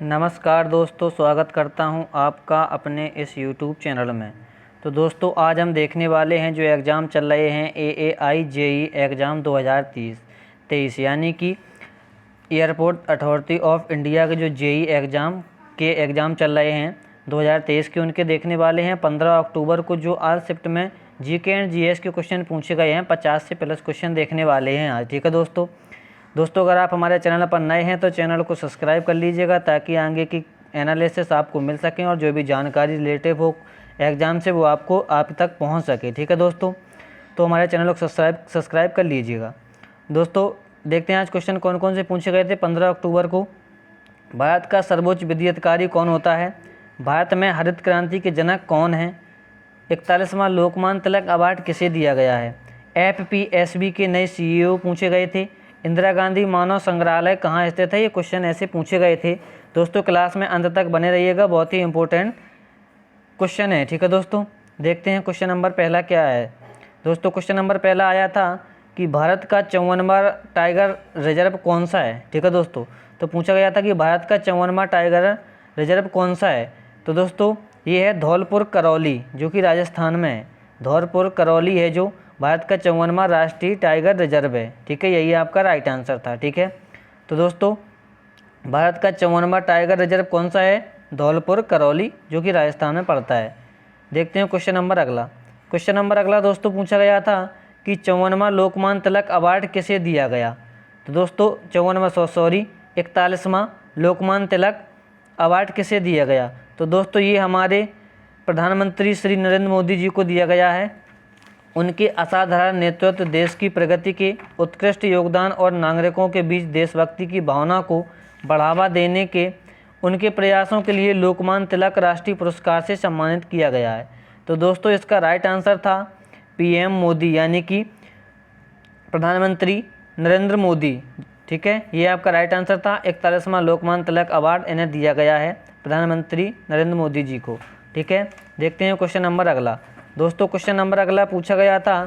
नमस्कार दोस्तों, स्वागत करता हूं आपका अपने इस YouTube चैनल में। तो दोस्तों, आज हम देखने वाले हैं जो एग्ज़ाम चल रहे हैं AAI JEE एग्ज़ाम 2023 यानी कि एयरपोर्ट अथॉरिटी ऑफ इंडिया के जो JEE एग्ज़ाम चल रहे हैं 2023 के, उनके देखने वाले हैं। 15 अक्टूबर को जो आज शिफ्ट में GK एंड GS के क्वेश्चन पूछे गए हैं, 50 से प्लस क्वेश्चन देखने वाले हैं आज। ठीक है दोस्तों, अगर आप हमारे चैनल पर नए हैं तो चैनल को सब्सक्राइब कर लीजिएगा ताकि आगे की एनालिसिस आपको मिल सकें और जो भी जानकारी रिलेटिव हो एग्ज़ाम से वो आपको आप तक पहुंच सके। ठीक है दोस्तों, तो हमारे चैनल को सब्सक्राइब कर लीजिएगा। दोस्तों, देखते हैं आज क्वेश्चन कौन कौन से पूछे गए थे 15 अक्टूबर को। भारत का सर्वोच्च विधि अधिकारी कौन होता है? भारत में हरित क्रांति के जनक कौन हैं? 41वां लोकमान्य तिलक अवार्ड किसे दिया गया है? FPSB के नए CEO पूछे गए थे। इंदिरा गांधी मानव संग्रहालय कहाँ स्थित है? ये क्वेश्चन ऐसे पूछे गए थे। दोस्तों, क्लास में अंत तक बने रहिएगा, बहुत ही इंपॉर्टेंट क्वेश्चन है। ठीक है दोस्तों, देखते हैं क्वेश्चन नंबर पहला क्या है। दोस्तों, क्वेश्चन नंबर पहला आया था कि भारत का 54वां टाइगर रिजर्व कौन सा है? ठीक है दोस्तों, तो पूछा गया था कि भारत का 54वां टाइगर रिजर्व कौन सा है? तो दोस्तों, ये है धौलपुर करौली, जो कि राजस्थान में है। धौलपुर करौली है जो भारत का 54वां राष्ट्रीय टाइगर रिजर्व है। ठीक है, यही आपका राइट आंसर था। ठीक है, तो दोस्तों, भारत का 54वां टाइगर रिजर्व कौन सा है? धौलपुर करौली, जो कि राजस्थान में पड़ता है। देखते हैं क्वेश्चन नंबर अगला। क्वेश्चन नंबर अगला दोस्तों पूछा गया था कि 54वां लोकमान्य तिलक अवार्ड किसे दिया गया? तो दोस्तों, 41वां लोकमान्य तिलक अवार्ड किसे दिया गया? तो दोस्तों, ये हमारे प्रधानमंत्री श्री नरेंद्र मोदी जी को दिया गया है। उनके असाधारण नेतृत्व, देश की प्रगति के उत्कृष्ट योगदान और नागरिकों के बीच देशभक्ति की भावना को बढ़ावा देने के उनके प्रयासों के लिए लोकमान्य तिलक राष्ट्रीय पुरस्कार से सम्मानित किया गया है। तो दोस्तों, इसका राइट आंसर था PM मोदी, यानी कि प्रधानमंत्री नरेंद्र मोदी। ठीक है, ये आपका राइट आंसर था। 41वां लोकमान्य तिलक अवार्ड इन्हें दिया गया है, प्रधानमंत्री नरेंद्र मोदी जी को। ठीक है, देखते हैं क्वेश्चन नंबर अगला। दोस्तों, क्वेश्चन नंबर अगला पूछा गया था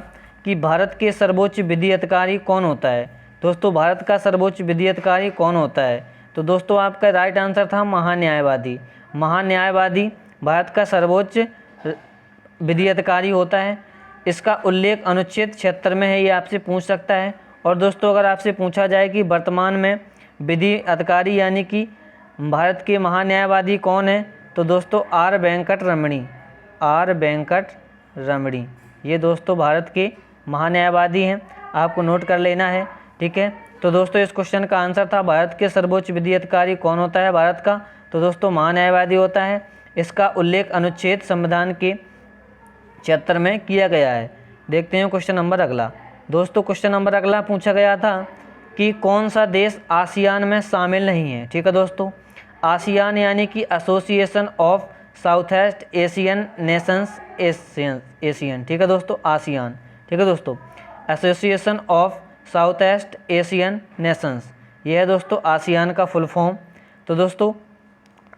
कि भारत के सर्वोच्च विधि अधिकारी कौन होता है? दोस्तों, भारत का सर्वोच्च विधि अधिकारी कौन होता है? तो दोस्तों, आपका राइट आंसर था महान्यायवादी। महान्यायवादी भारत का सर्वोच्च विधि अधिकारी होता है। इसका उल्लेख अनुच्छेद 76 में है, ये आपसे पूछ सकता है। और दोस्तों, अगर आपसे पूछा जाए कि वर्तमान में विधि अधिकारी यानी कि भारत के महान्यायवादी कौन है, तो दोस्तों R वेंकट रमणी, ये दोस्तों भारत के महान्यायवादी हैं, आपको नोट कर लेना है। ठीक है, तो दोस्तों, इस क्वेश्चन का आंसर था भारत के सर्वोच्च विधि अधिकारी कौन होता है भारत का? तो दोस्तों, महान्यायवादी होता है। इसका उल्लेख अनुच्छेद संविधान के 76 में किया गया है। देखते हैं क्वेश्चन नंबर अगला। दोस्तों, क्वेश्चन नंबर अगला पूछा गया था कि कौन सा देश आसियान में शामिल नहीं है? ठीक है दोस्तों, आसियान यानी कि association of south east Asian Nations Asian. ठीक है दोस्तों, आसियान। ठीक है दोस्तों, association of south east Asian Nations, यह है दोस्तों आसियान का फुल फॉर्म। तो दोस्तों,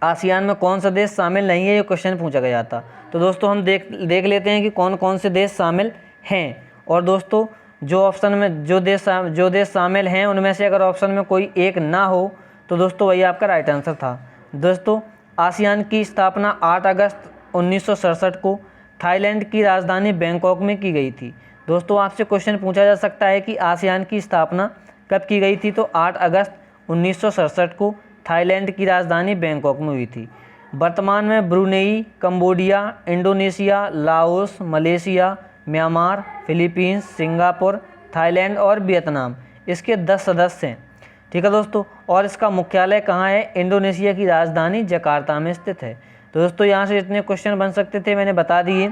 आसियान में कौन सा देश शामिल नहीं है, ये क्वेश्चन पूछा गया था। तो दोस्तों, हम देख लेते हैं कि कौन कौन से देश शामिल हैं। और दोस्तों, जो ऑप्शन में जो देश शामिल हैं उनमें से अगर ऑप्शन में कोई एक ना हो तो दोस्तों वही आपका राइट आंसर था। दोस्तों, आसियान की स्थापना 8 अगस्त 1967 को थाईलैंड की राजधानी बैंकॉक में की गई थी। दोस्तों, आपसे क्वेश्चन पूछा जा सकता है कि आसियान की स्थापना कब की गई थी? तो 8 अगस्त 1967 को थाईलैंड की राजधानी बैंकॉक में हुई थी। वर्तमान में Brunei, Cambodia, Indonesia, Laos, Malaysia, Myanmar, Philippines, Singapore, Thailand और वियतनाम इसके 10 सदस्य हैं। ठीक है दोस्तों, और इसका मुख्यालय कहाँ है? इंडोनेशिया की राजधानी जकार्ता में स्थित है। तो दोस्तों, यहाँ से जितने क्वेश्चन बन सकते थे मैंने बता दिए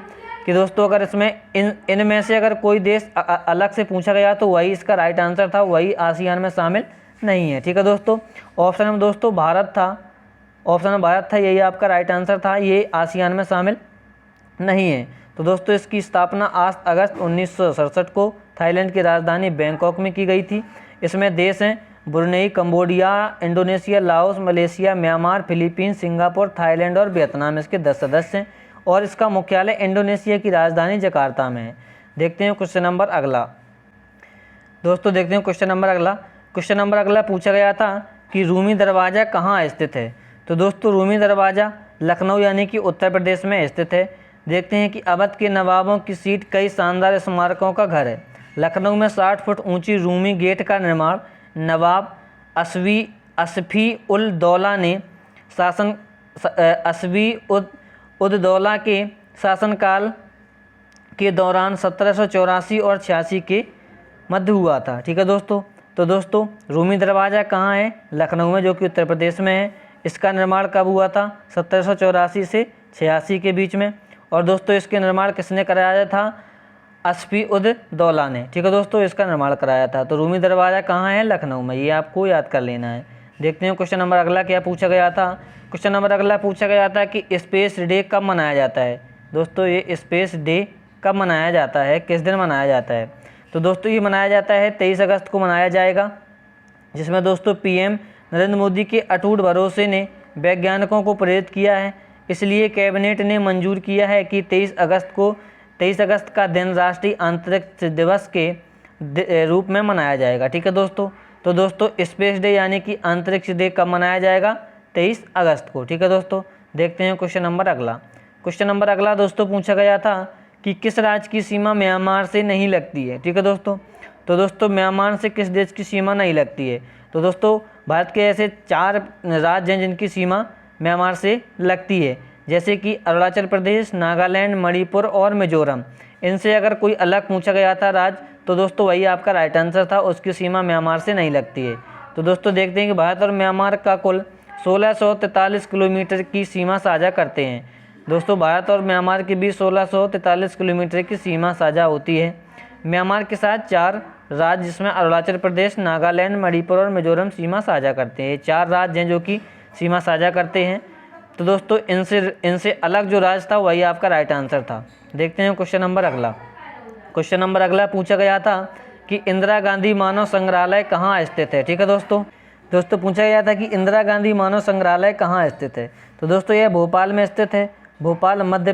कि दोस्तों, अगर इसमें इनमें से अगर कोई देश अलग से पूछा गया तो वही इसका राइट आंसर था, वही आसियान में शामिल नहीं है। ठीक है दोस्तों, ऑप्शन में दोस्तों भारत था, यही आपका राइट आंसर था, ये आसियान में शामिल नहीं है। तो दोस्तों, इसकी स्थापना 8 अगस्त 1967 को थाईलैंड की राजधानी बैंकॉक में की गई थी। इसमें देश हैं Brunei, Cambodia, Indonesia, Laos, Malaysia, Myanmar, Philippines, Singapore, Thailand और वियतनाम इसके 10 सदस्य हैं। और इसका मुख्यालय इंडोनेशिया की राजधानी जकार्ता में है। देखते हैं क्वेश्चन नंबर अगला। दोस्तों, देखते हैं क्वेश्चन नंबर अगला। क्वेश्चन नंबर अगला पूछा गया था कि रूमी दरवाज़ा कहाँ स्थित है? तो दोस्तों रूमी दरवाज़ा लखनऊ यानी कि उत्तर प्रदेश में स्थित है। देखते हैं कि अवध के नवाबों की सीट कई शानदार स्मारकों का घर है। लखनऊ में 60 फुट ऊंची रूमी गेट का निर्माण नवाब असफी उल दौला ने असफी उद दौला के शासनकाल के दौरान 1784 और 86 के मध्य हुआ था। ठीक है दोस्तों। तो दोस्तों रूमी दरवाज़ा कहाँ है? लखनऊ में, जो कि उत्तर प्रदेश में है। इसका निर्माण कब हुआ था? 1784 से 86 के बीच में। और दोस्तों इसके निर्माण किसने कराया था? असफी उद दौला ने। ठीक है दोस्तों, इसका निर्माण कराया था। तो रूमी दरवाज़ा कहाँ है? लखनऊ में। ये आपको याद कर लेना है। देखते हैं क्वेश्चन नंबर अगला क्या पूछा गया था। क्वेश्चन नंबर अगला पूछा गया था कि स्पेस डे कब मनाया जाता है। दोस्तों ये स्पेस डे कब मनाया जाता है, किस दिन मनाया जाता है? तो दोस्तों ये मनाया जाता है 23 अगस्त को मनाया जाएगा, जिसमें दोस्तों पीएम नरेंद्र मोदी के अटूट भरोसे ने वैज्ञानिकों को प्रेरित किया है। इसलिए कैबिनेट ने मंजूर किया है कि 23 अगस्त का दिन राष्ट्रीय अंतरिक्ष दिवस के रूप में मनाया जाएगा। ठीक है दोस्तों। तो दोस्तों स्पेस डे यानी कि अंतरिक्ष डे कब मनाया जाएगा? 23 अगस्त को। ठीक है दोस्तों। देखते हैं क्वेश्चन नंबर अगला। क्वेश्चन नंबर अगला दोस्तों पूछा गया था कि किस राज्य की सीमा म्यांमार से नहीं लगती है। ठीक है दोस्तों। तो दोस्तों म्यांमार से किस देश की सीमा नहीं लगती है? तो दोस्तों भारत के ऐसे 4 राज्य हैं जिनकी सीमा म्यांमार से लगती है, जैसे कि अरुणाचल प्रदेश, नागालैंड, मणिपुर और मिजोरम। इनसे अगर कोई अलग पूछा गया था राज्य, तो दोस्तों वही आपका राइट आंसर था, उसकी सीमा म्यांमार से नहीं लगती है। तो दोस्तों देखते हैं कि भारत और म्यांमार का कुल 1643 किलोमीटर की सीमा साझा करते हैं। दोस्तों भारत और म्यांमार के बीच 1643 किलोमीटर की सीमा साझा होती है। म्यांमार के साथ 4 राज्य जिसमें अरुणाचल प्रदेश, नागालैंड, मणिपुर और मिजोरम सीमा साझा करते हैं। 4 राज्य हैं जो कि सीमा साझा करते हैं। तो दोस्तों इनसे अलग जो राज्य था वही आपका राइट आंसर था। देखते हैं क्वेश्चन नंबर अगला। क्वेश्चन नंबर अगला पूछा गया था कि इंदिरा गांधी मानव संग्रहालय कहाँ स्थित है। ठीक है दोस्तों पूछा गया था कि इंदिरा गांधी मानव संग्रहालय कहाँ स्थित है। तो दोस्तों यह भोपाल में स्थित है। भोपाल मध्य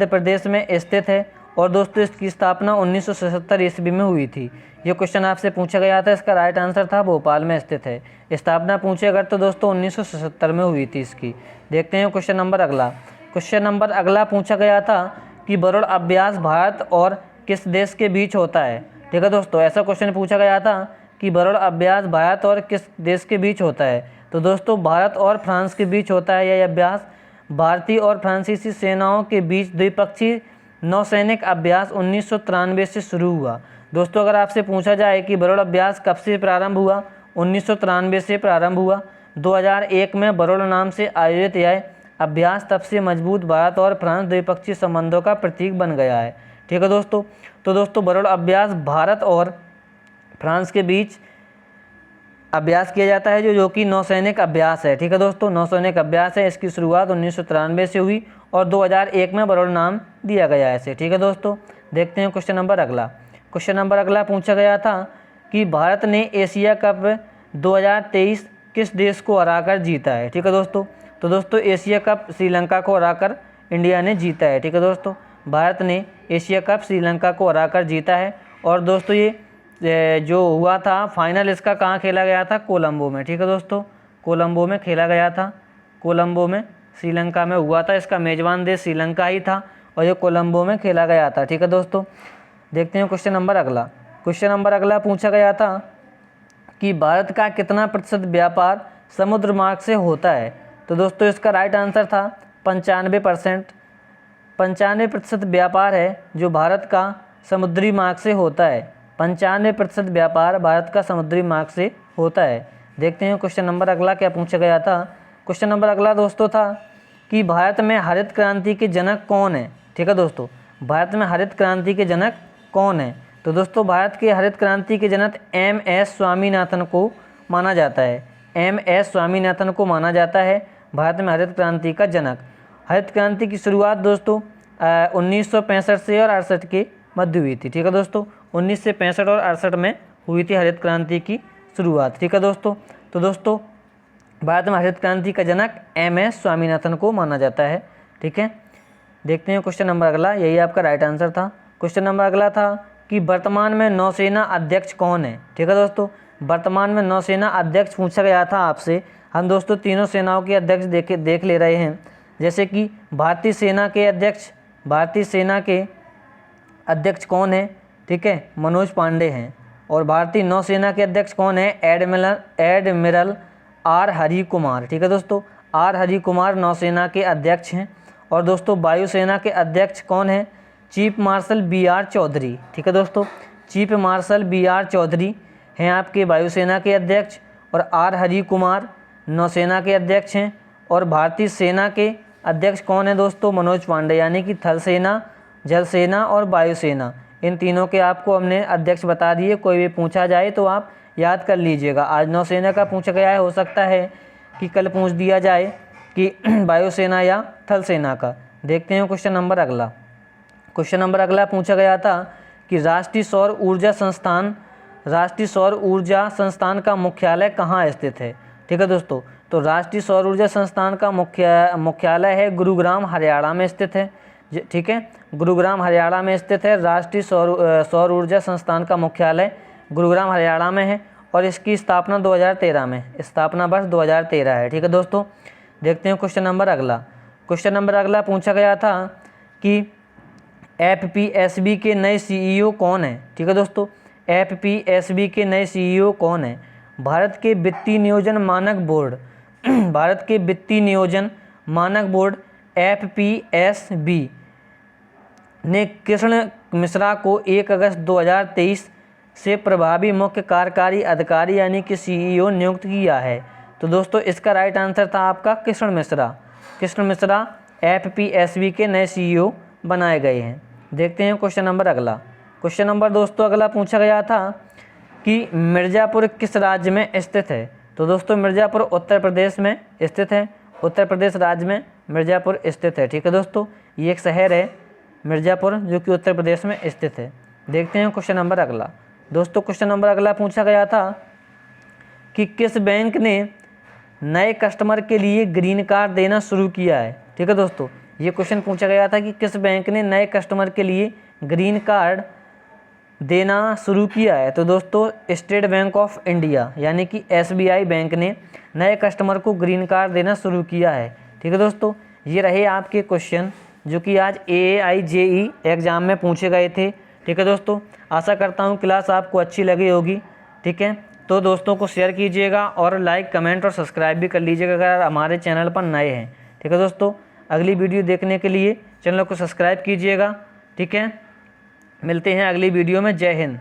प्रदेश में स्थित है। और दोस्तों इसकी स्थापना 1977 ईस्वी में हुई थी। ये क्वेश्चन आपसे पूछा गया था, इसका राइट आंसर था भोपाल में स्थित है। स्थापना पूछे अगर तो दोस्तों 1977 में हुई थी इसकी। देखते हैं क्वेश्चन नंबर अगला। क्वेश्चन नंबर अगला पूछा गया था कि बरोड़ अभ्यास भारत और किस देश के बीच होता है। ठीक है दोस्तों, ऐसा क्वेश्चन पूछा गया था कि बरोड़ अभ्यास भारत और किस देश के बीच होता है। तो दोस्तों भारत और फ्रांस के बीच होता है यह अभ्यास। भारतीय और फ्रांसीसी सेनाओं के बीच द्विपक्षीय नौसैनिक अभ्यास 1993 से शुरू हुआ। दोस्तों अगर आपसे पूछा जाए कि बरोड़ अभ्यास कब से प्रारंभ हुआ, 1993 से प्रारंभ हुआ। 2001 में बरोड़ नाम से आयोजित यह अभ्यास तब से मजबूत भारत और फ्रांस द्विपक्षीय संबंधों का प्रतीक बन गया है। ठीक है दोस्तों। तो दोस्तों बरोड़ अभ्यास भारत और फ्रांस के बीच अभ्यास किया जाता है जो कि नौसैनिक अभ्यास है। ठीक है दोस्तों, नौसैनिक अभ्यास है। इसकी शुरुआत 1993 से हुई और 2001 में बरोड़ नाम दिया गया है इसे। ठीक है दोस्तों। देखते हैं क्वेश्चन नंबर अगला। क्वेश्चन नंबर अगला पूछा गया था कि भारत ने एशिया कप 2023 किस देश को हराकर जीता है। ठीक है दोस्तों। तो दोस्तों एशिया कप श्रीलंका को हराकर इंडिया ने जीता है। ठीक है दोस्तों, भारत ने एशिया कप श्रीलंका को हराकर जीता है। और दोस्तों ये जो हुआ था फाइनल इसका कहाँ खेला गया था? कोलंबो में। ठीक है दोस्तों, कोलंबो में खेला गया था। कोलंबो में श्रीलंका में हुआ था। इसका मेजबान देश श्रीलंका ही था और ये कोलंबो में खेला गया था। ठीक है दोस्तों। देखते हैं क्वेश्चन नंबर अगला। क्वेश्चन नंबर अगला पूछा गया था कि भारत का कितना प्रतिशत व्यापार समुद्र मार्ग से होता है। तो दोस्तों इसका राइट आंसर था 95%। 95% व्यापार है जो भारत का समुद्री मार्ग से होता है। 95% व्यापार भारत का समुद्री मार्ग से होता है। देखते हैं क्वेश्चन नंबर अगला क्या पूछा गया था। क्वेश्चन नंबर अगला दोस्तों था कि भारत में हरित क्रांति के जनक कौन है। ठीक है दोस्तों, भारत में हरित क्रांति के जनक कौन है। तो दोस्तों भारत के हरित क्रांति के जनक MS स्वामीनाथन को माना जाता है। MS स्वामीनाथन को माना जाता है भारत में हरित क्रांति का जनक। हरित क्रांति की शुरुआत दोस्तों 1965 से और 68 के मध्य हुई थी। ठीक है दोस्तों, 1965 और 68 में हुई थी हरित क्रांति की शुरुआत। ठीक है दोस्तों। तो दोस्तों भारत में हरित क्रांति का जनक MS स्वामीनाथन को माना जाता है। ठीक है। देखते हैं क्वेश्चन नंबर अगला, यही आपका राइट आंसर था। क्वेश्चन नंबर अगला था कि वर्तमान में नौसेना अध्यक्ष कौन है। ठीक है दोस्तों, वर्तमान में नौसेना अध्यक्ष पूछा गया था आपसे। हम दोस्तों तीनों सेनाओं के अध्यक्ष देख ले रहे हैं। जैसे कि भारतीय सेना के अध्यक्ष कौन है? ठीक है, मनोज पांडे हैं। और भारतीय नौसेना के अध्यक्ष कौन है? Admiral R Hari Kumar. ठीक है दोस्तों, आर हरि कुमार नौसेना के अध्यक्ष हैं। और दोस्तों वायुसेना के अध्यक्ष कौन है? Chief marshal B R Chaudhary. ठीक है दोस्तों, chief marshal B R Chaudhary हैं आपके वायुसेना के अध्यक्ष। और आर हरि कुमार नौसेना के अध्यक्ष हैं। और भारतीय सेना के अध्यक्ष कौन है दोस्तों? मनोज पांडे, यानी कि थल सेना, जल सेना और वायुसेना, इन तीनों के आपको हमने अध्यक्ष बता दिए। कोई भी पूछा जाए तो आप याद कर लीजिएगा। आज नौसेना का पूछा गया है, हो सकता है कि कल पूछ दिया जाए कि वायुसेना या थल सेना का। देखते हैं क्वेश्चन नंबर अगला। क्वेश्चन नंबर अगला पूछा गया था कि राष्ट्रीय सौर ऊर्जा संस्थान का मुख्यालय कहाँ स्थित है? ठीक है दोस्तों, तो राष्ट्रीय सौर ऊर्जा संस्थान का मुख्यालय है गुरुग्राम, हरियाणा में स्थित है। ठीक है, गुरुग्राम हरियाणा में स्थित है। राष्ट्रीय सौर ऊर्जा संस्थान का मुख्यालय गुरुग्राम हरियाणा में है। और इसकी स्थापना 2013 में, स्थापना वर्ष 2013 है। ठीक है दोस्तों, देखते हैं क्वेश्चन नंबर अगला। क्वेश्चन नंबर अगला पूछा गया था कि FPSB के नए CEO कौन है? ठीक है दोस्तों, FPSB के नए CEO कौन है? भारत के वित्तीय नियोजन मानक बोर्ड भारत के वित्तीय नियोजन मानक बोर्ड FPSB ने कृष्ण मिश्रा को 1 अगस्त 2023 से प्रभावी मुख्य कार्यकारी अधिकारी यानी कि CEO नियुक्त किया है। तो दोस्तों इसका राइट आंसर था आपका कृष्ण मिश्रा FPSB के नए CEO बनाए गए हैं। देखते हैं क्वेश्चन नंबर अगला। क्वेश्चन नंबर दोस्तों अगला पूछा गया था कि मिर्ज़ापुर किस राज्य में स्थित है? तो दोस्तों मिर्ज़ापुर उत्तर प्रदेश में स्थित है। उत्तर प्रदेश राज्य में मिर्ज़ापुर स्थित है। ठीक है दोस्तों, ये एक शहर है मिर्ज़ापुर जो कि उत्तर प्रदेश में स्थित है। देखते हैं क्वेश्चन नंबर अगला। दोस्तों क्वेश्चन नंबर अगला पूछा गया था कि किस बैंक ने नए कस्टमर के लिए ग्रीन कार्ड देना शुरू किया है? ठीक है दोस्तों, ये क्वेश्चन पूछा गया था कि किस बैंक ने नए कस्टमर के लिए ग्रीन कार्ड देना शुरू किया है? तो दोस्तों स्टेट बैंक ऑफ इंडिया यानी कि SBI बैंक ने नए कस्टमर को ग्रीन कार्ड देना शुरू किया है। ठीक है दोस्तों, ये रहे आपके क्वेश्चन जो कि आज AAI JEE एग्ज़ाम में पूछे गए थे। ठीक है दोस्तों, आशा करता हूँ क्लास आपको अच्छी लगी होगी। ठीक है, तो दोस्तों को शेयर कीजिएगा और लाइक, कमेंट और सब्सक्राइब भी कर लीजिएगा अगर हमारे चैनल पर नए हैं। ठीक है दोस्तों, अगली वीडियो देखने के लिए चैनल को सब्सक्राइब कीजिएगा। ठीक है, मिलते हैं अगली वीडियो में। जय हिंद।